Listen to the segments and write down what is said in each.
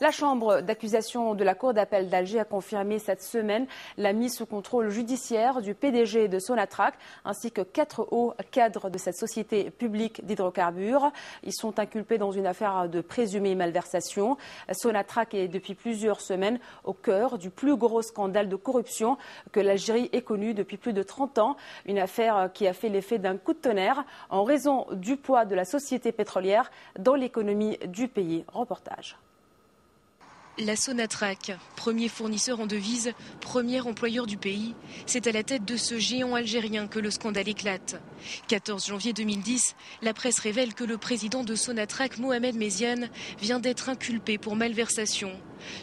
La chambre d'accusation de la Cour d'appel d'Alger a confirmé cette semaine la mise sous contrôle judiciaire du PDG de Sonatrach ainsi que 4 hauts cadres de cette société publique d'hydrocarbures. Ils sont inculpés dans une affaire de présumée malversation. Sonatrach est depuis plusieurs semaines au cœur du plus gros scandale de corruption que l'Algérie ait connu depuis plus de 30 ans. Une affaire qui a fait l'effet d'un coup de tonnerre en raison du poids de la société pétrolière dans l'économie du pays. Reportage. La Sonatrach, premier fournisseur en devises, premier employeur du pays, c'est à la tête de ce géant algérien que le scandale éclate. 14 janvier 2010, la presse révèle que le président de Sonatrach, Mohamed Méziane, vient d'être inculpé pour malversation.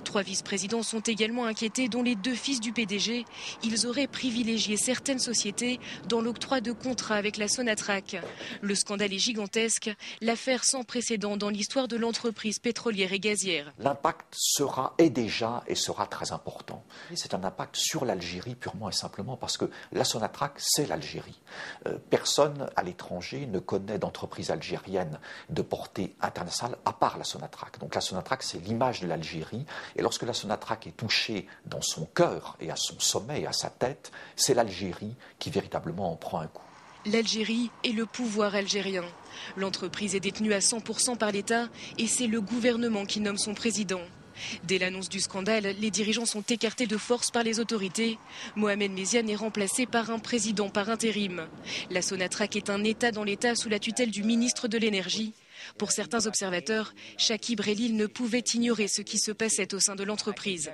3 vice-présidents sont également inquiétés, dont les 2 fils du PDG. Ils auraient privilégié certaines sociétés dans l'octroi de contrats avec la Sonatrach. Le scandale est gigantesque, l'affaire sans précédent dans l'histoire de l'entreprise pétrolière et gazière. L'impact sera très important. C'est un impact sur l'Algérie purement et simplement parce que la Sonatrach, c'est l'Algérie. Personne à l'étranger ne connaît d'entreprise algérienne de portée internationale à part la Sonatrach. Donc la Sonatrach, c'est l'image de l'Algérie. Et lorsque la Sonatrach est touchée dans son cœur et à son sommet et à sa tête, c'est l'Algérie qui véritablement en prend un coup. L'Algérie et le pouvoir algérien. L'entreprise est détenue à 100% par l'État et c'est le gouvernement qui nomme son président. Dès l'annonce du scandale, les dirigeants sont écartés de force par les autorités. Mohamed Méziane est remplacé par un président par intérim. La Sonatrach est un État dans l'État sous la tutelle du ministre de l'Énergie. Pour certains observateurs, Chakib Relil ne pouvait ignorer ce qui se passait au sein de l'entreprise.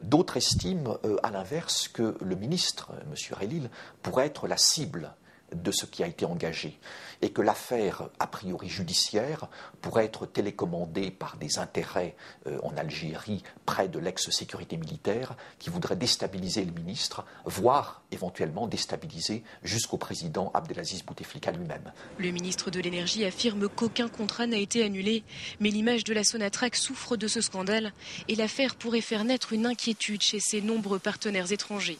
D'autres estiment, à l'inverse, que le ministre, M. Relil, pourrait être la cible de ce qui a été engagé et que l'affaire, a priori judiciaire, pourrait être télécommandée par des intérêts en Algérie près de l'ex-sécurité militaire qui voudraient déstabiliser le ministre, voire éventuellement déstabiliser jusqu'au président Abdelaziz Bouteflika lui-même. Le ministre de l'Énergie affirme qu'aucun contrat n'a été annulé, mais l'image de la Sonatrach souffre de ce scandale et l'affaire pourrait faire naître une inquiétude chez ses nombreux partenaires étrangers.